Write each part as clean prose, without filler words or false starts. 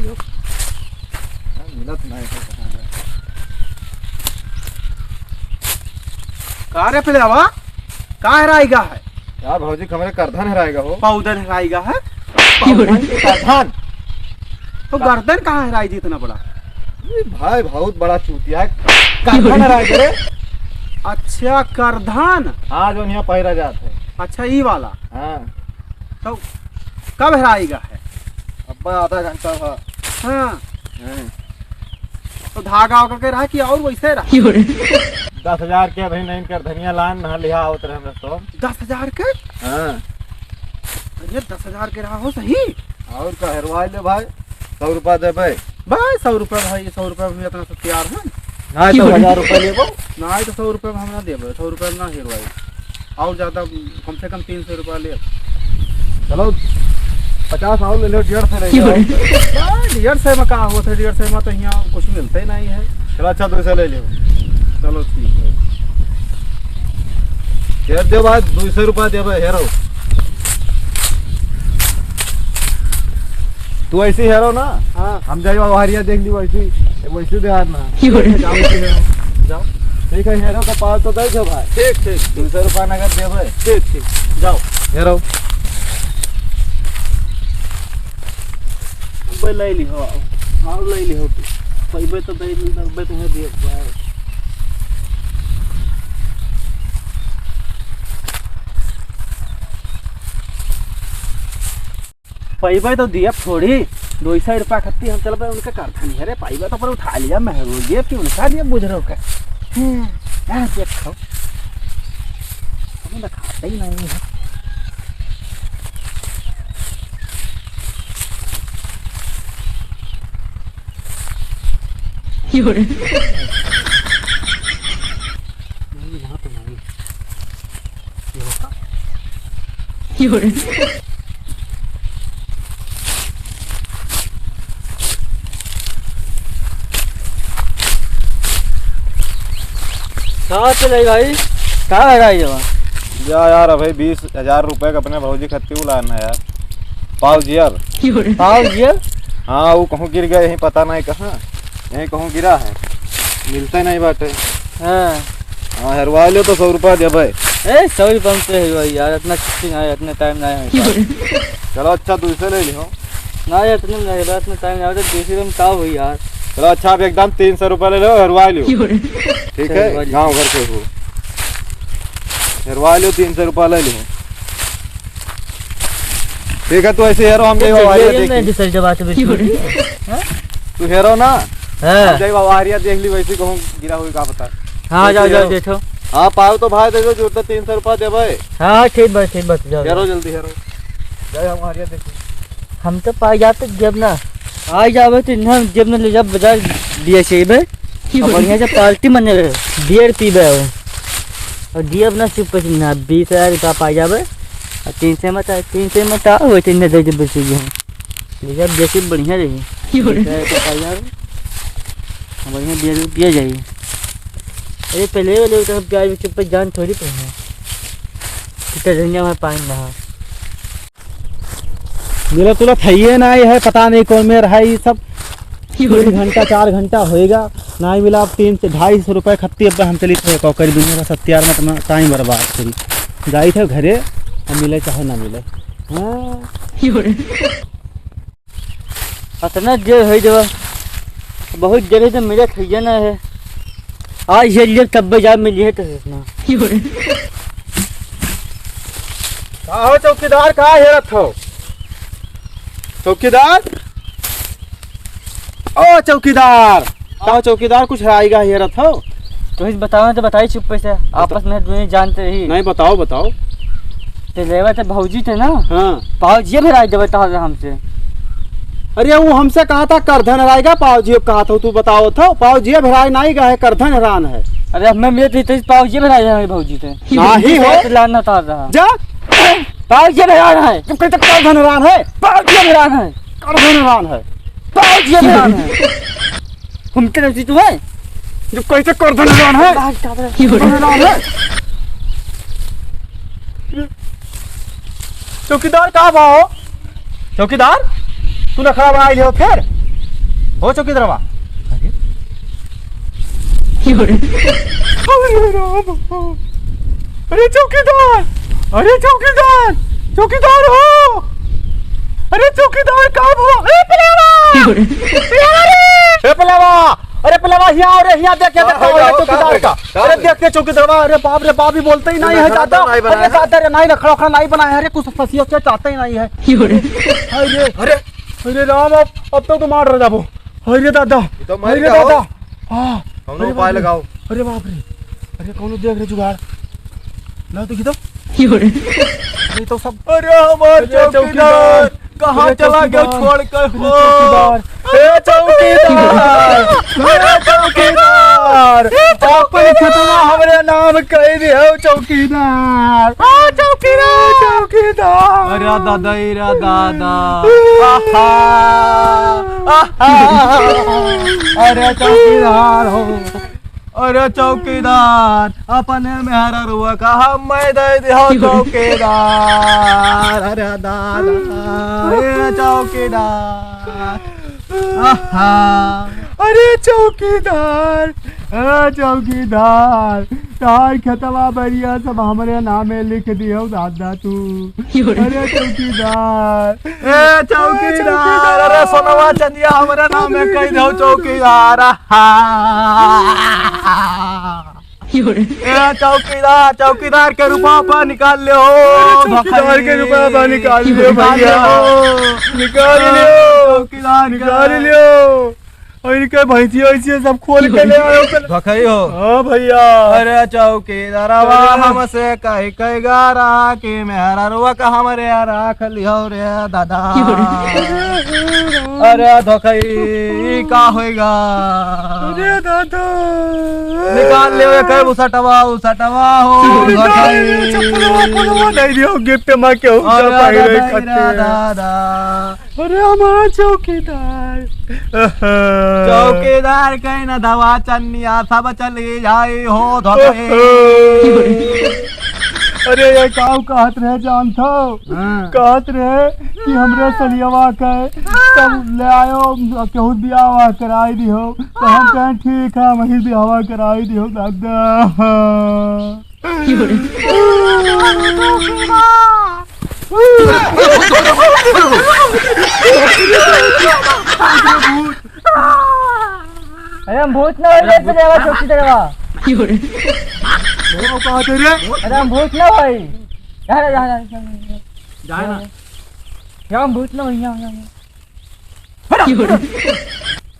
जो मिलत नहीं है का रे पिलवा का हराएगा है यार भौजी कमरे करधन हराएगा हो पौधन हराएगा है करधन तो गर्दन कहाँ हराई थी इतना बड़ा भाई बहुत बड़ा चूतिया है करधन हराएगा रे अच्छा करधन हाँ जो यहाँ पहिरा जाता है अच्छा ये वाला हाँ तो कब हराएगा है अब आधा घंटा था हाँ तो धागा होकर के रहा कि और वैसे रहा 10,000 के अभी नहीं कर धनिया लान नहा लिहा होत रहे हम तो 10,000 के हाँ अरे 10,000 के रहा हो सही और का हरवा ले भाई 100 रुपया देबे भाई 100 रुपये भाई 100 रुपये में इतना सब तैयार है ना तो 1000 रुपया लेबो ना तो 100 रुपये में हम ना देबे 100 रुपये में ना हेरवाई और ज्यादा कम से कम 300 रुपया ले चलो 50 और ले लो 150 ले लो 150 में कहा हुआ था 150 में तो यहाँ कुछ मिलता ही नहीं है चलो अच्छा 200 ले लो चलो ठीक है हेर दे भाई 200 रुपया देबे हेरो तू ऐसी हेरो ना हाँ हम जाइए हरिया देख ली वैसी दे ना जाओ ठीक है हेरो का पास तो दे दो भाई ठीक ठीक 200 रुपया नगद देबे ठीक ठीक जाओ हेरो ले ली हो हाँ ले ली हो पैबे तो दे दबे तुम्हें दिए पैबे तो दिए थोड़ी 200 रुपया खत्ती हम चल पे उनका कारखानी है रे पैबे तो पर उठा लिया मैं ये कि उनका दिया बुझरो का देखो हमें तो खाता ही नहीं है यहाँ तो नहीं कहाँ चले भाई कहाँ लगाई जब या यार अभी 20,000 रुपए का अपने भौजी खत्ती उलाना है यार पाव जियर पाव जियर हाँ वो कहूँ गिर गए यहीं पता नहीं कहाँ यहीं कहूँ गिरा है मिलता ही नहीं बाटे हाँ हाँ हरवा लो तो 100 रुपया देबे 100 रुपये में तो है भाई यार इतना छुट्टी नहीं इतना टाइम नहीं है चलो अच्छा 200 ले लियो ना यार इतने नहीं है इतना टाइम नहीं होता दूसरे में का हुई यार चलो अच्छा आप एकदम 300 रुपया ले लो हरवा लियो ठीक है गाँव घर के हो हरवा लियो 300 रुपया ले लियो ठीक है तो ऐसे हेरो हम तू हेरो ना हरिया देख ली वैसे कहूँ गिरा हुई का पता हाँ जाओ जाओ देखो हाँ पाव तो भाई दे दो जो 300 रुपया देबे हाँ ठीक बात जाओ हेरो जल्दी हेरो जाए हम हरिया देखो हम तो पा जाते जब ना आ जावे तो ना जब ना ले जा बाजार दिया चाहिए बढ़िया से पार्टी मने बियर पीबे और दिया अपना चुप कर ना 20,000 रुपया पा जावे और 300 में ता हो 300 दे दे बस ये जब जैसे बढ़िया रही बढ़िया बियर पिया जाइए अरे पहले वाले तो प्याज में चुप जान थोड़ी पड़ना कितना धनिया में पानी रहा मेरा तुला थैये ना है पता नहीं कौन में रहा ये सब 3 घंटा 4 घंटा होएगा ना ही मिला 300 से 250 रुपये खत्ती अब हम चली थे कौकरी दुनिया का 70 में अपना टाइम बर्बाद करी जाई थे घरे और मिले चाहे ना मिले हाँ इतना देर है जब बहुत जगह तो मेरा थैया ना है आज ये जब तब जा मिली है तो सोचना हो चौकीदार कहाँ हेरत हो चौकीदार ओ चौकीदार कहो चौकीदार कुछ आएगा हेरत हो तो बताओ तो बताइए चुप से आपस में दोनों जानते ही नहीं बताओ बताओ तो लेवा तो भौजी थे ना हाँ पावजी भी राज देवे हमसे अरे वो हमसे कहा था करधन हराएगा पावजी कहा था तू बताओ था पावजी भराई नहीं गए करधन हरान है अरे मैं मिले थे पावजी भी राज भौजी थे नहीं हो लाना था रहा जा पावजी भरान है तुम कहते करधन हरान है पावजी भरान है करधन हरान है पावजी भरान है हम क्या नजदीक तू है जो कैसे करधन हरान है करधन हरान है चौकीदार कहाँ भाओ चौकीदार तू नखरा बनाई लियो फिर हो चौकीदारवा अरे चौकीदार, अरे चौकीदार, चौकीदार हो, अरे चौकीदार कब हो? ए पलेवा, अरे पलेवा यहाँ अरे यहाँ देख के चौकीदार का, अरे देख के चौकीदारवा, अरे बाप ही बोलते ही नहीं है ज्यादा, अरे ज्यादा रे नहीं रखड़ा खड़ा नहीं बनाया है, अरे कुछ फसियों से चाहते ही नहीं है। अरे अरे राम अब तो मार रहा जाबो, अरे दादा, अरे दादा, हाँ हमने उपाय लगाओ। अरे बाप रे, अरे कौन देख रहे जुगाड़ ला तो तो अरे तो सब, अरे हमार चौकीदार कहाँ चला गया छोड़ कर हो? ए चौकीदार, ए चौकीदार, अपन खतरा हमरे नाम कह दियो चौकीदार, चौकीदार, चौकीदार, अरे दादा, रे दादा, अरे चौकीदार हो, अरे चौकीदार अपने मेहरा रुआ कहा मैं दे दिया चौकीदार, अरे दादा ये चौकीदार, अरे चौकीदार, चौकीदार तार खतवा बढ़िया सब हमारे नामे लिख दियो दादा तू, अरे चौकीदार, ए चौकीदार, अरे सोनवा चंदिया हमारे नामे कह दो चौकीदार, चौकीदार, चौकीदार के रुपया निकाल लो, चौकीदार के रुपया निकाल लो भैया, निकाल लो चौकीदार, निकाल लो, और इनके भैंसी वैसी सब खोल के ले आयो भखई हो। हाँ भैया, अरे चौकीदार हमसे कही कही गारा कि मेहरा रुआ का हमारे राख लियो रे दादा, अरे धोखई का होएगा, अरे दादा निकाल ले कई उसटवा उसटवा हो, नहीं दियो गिफ्ट में क्यों दादा, अरे हमारा चौकीदार, चौकीदार कहीं न धवा चन्निया सब चली जाए हो धोखे, अरे ये काऊ कहत रहे जान थो, कहत रहे कि हमरे सलियावा के तब ले आयो केहू बियाह कराई दियो, तो हम कहें ठीक है वही बियाह कराई दियो दादा, अरे हम भूत ना होइले पे जावा चौकीदारवा, अरे हम भूत ना होई, जाए ना हम भूत ना होई,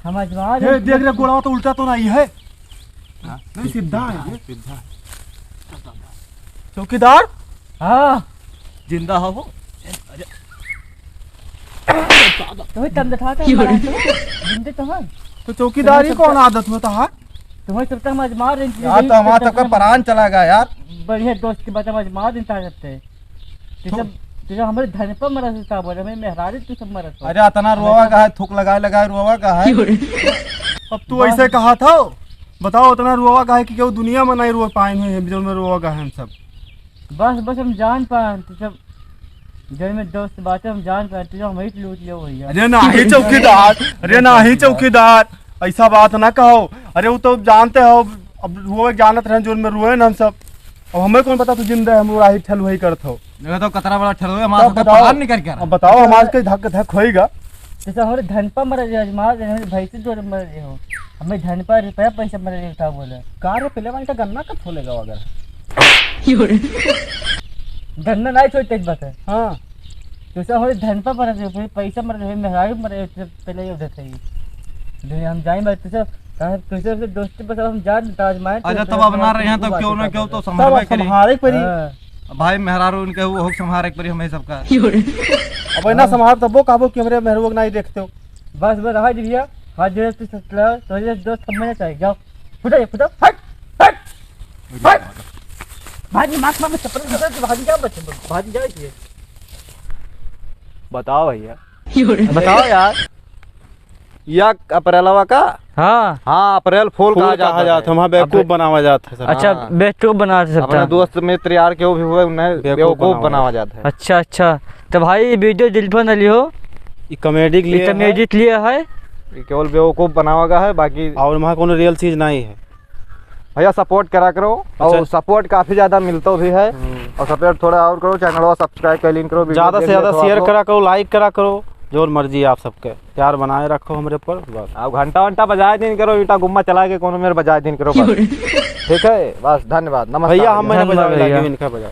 हम अजमा देख रहे गोड़ा तो उल्टा तो नहीं है, नहीं सीधा है सीधा। चौकीदार हाँ जिंदा हो वो, तुम्हें तब दिखा था जिंदे तुम्हें, तो चौकीदारी कौन आदत होता है तुम्हें तब तक हम अजमा रहे यार, तो हमारा तक प्राण चला गया यार, बढ़िया दोस्त के बाद हम अजमा दिन करते तुझे हमारे धन पर मरा था, बोले मैं मेहरारी तू सब मरा, अरे इतना रोवा का है, थूक लगाए लगाए रोवा का है, अब तू ऐसे कहा था, बताओ इतना रोवा का है कि क्यों दुनिया में नहीं रो पाए हुए हैं जो में रोवा का है हम सब, बस हम जान पाए तो सब जो में दोस्त बातें हम जान पाए तुझे हम ही लूट लियो भैया, अरे नहीं चौकीदार, अरे नहीं चौकीदार ऐसा बात ना कहो, अरे वो तो जानते हो अब रोए जानत रहे जो में रोए ना हम सब, अब हमें कौन पता तू जिंदा है, हम राही ठल वही करत हो, तो कतरा बड़ा ठल हमारा तो पलान नहीं करके, अब बताओ हमारे के धक धक होएगा, जैसे हमारे धन पर मर रहे अजमा रहे भाई से दूर मर रहे हो, हमें धन पर रुपया पैसा मर रहे था, बोले कार पहले वाली का गन्ना कब खोलेगा अगर गन्ना नहीं छोड़ते बात है, हाँ जैसे हमारे धन पर मर रहे फिर पैसा मर रहे मेहरारू मर रहे पहले ही उधर से हम जाएंगे तुझे से दोस्ती बस हम जान आजमाए, अच्छा तब अब ना रहे हैं तब क्यों ना क्यों तो संभाले परी भाई मेहरारू उनके वो संभाले परी हमें सबका, अब ना संभाल तब वो काबू कि हमरे मेहरबो नहीं देखते हो, बस रहा दिया हाथ जोड़े तू सकला तो ये दोस्त समझना चाहिए, जाओ फुटा हट हट हट भाजी मार मार चप्पल भाजी क्या बच्चे भाजी जाए, बताओ भैया बताओ यार, या अप्रैलवा का, हाँ हाँ अप्रैल फूल कहा जाता है, वहाँ बेवकूफ बनावा जाता है, अच्छा बेवकूफ बनाते सकता अपने दोस्त मित्र यार के वो भी हुए उन्हें बेवकूफ बनावा जाता है, अच्छा तो भाई वीडियो दिल पर न लियो, कॉमेडी के लिए कॉमेडी के लिए है, ये केवल बेवकूफ़ बनावागा है, बाकी और वहाँ कोनो रियल चीज़ नहीं है। भैया सपोर्ट करा करो और सपोर्ट काफ़ी ज़्यादा मिलता भी है और सपोर्ट थोड़ा और करो, चैनल सब्सक्राइब कर लिन करो, ज़्यादा से ज़्यादा शेयर करा करो, लाइक करा करो, जो मर्जी है आप सबके, प्यार बनाए रखो हमरे पर बस। आप घंटा बजाए दिन करो, ईटा गुम्मा चला के कोनो मेरे बजाए दिन करो बस। ठीक है, बस धन्यवाद, नमस्कार भैया हम मैंने धन्यवाद बजा भैया। इनका बजा।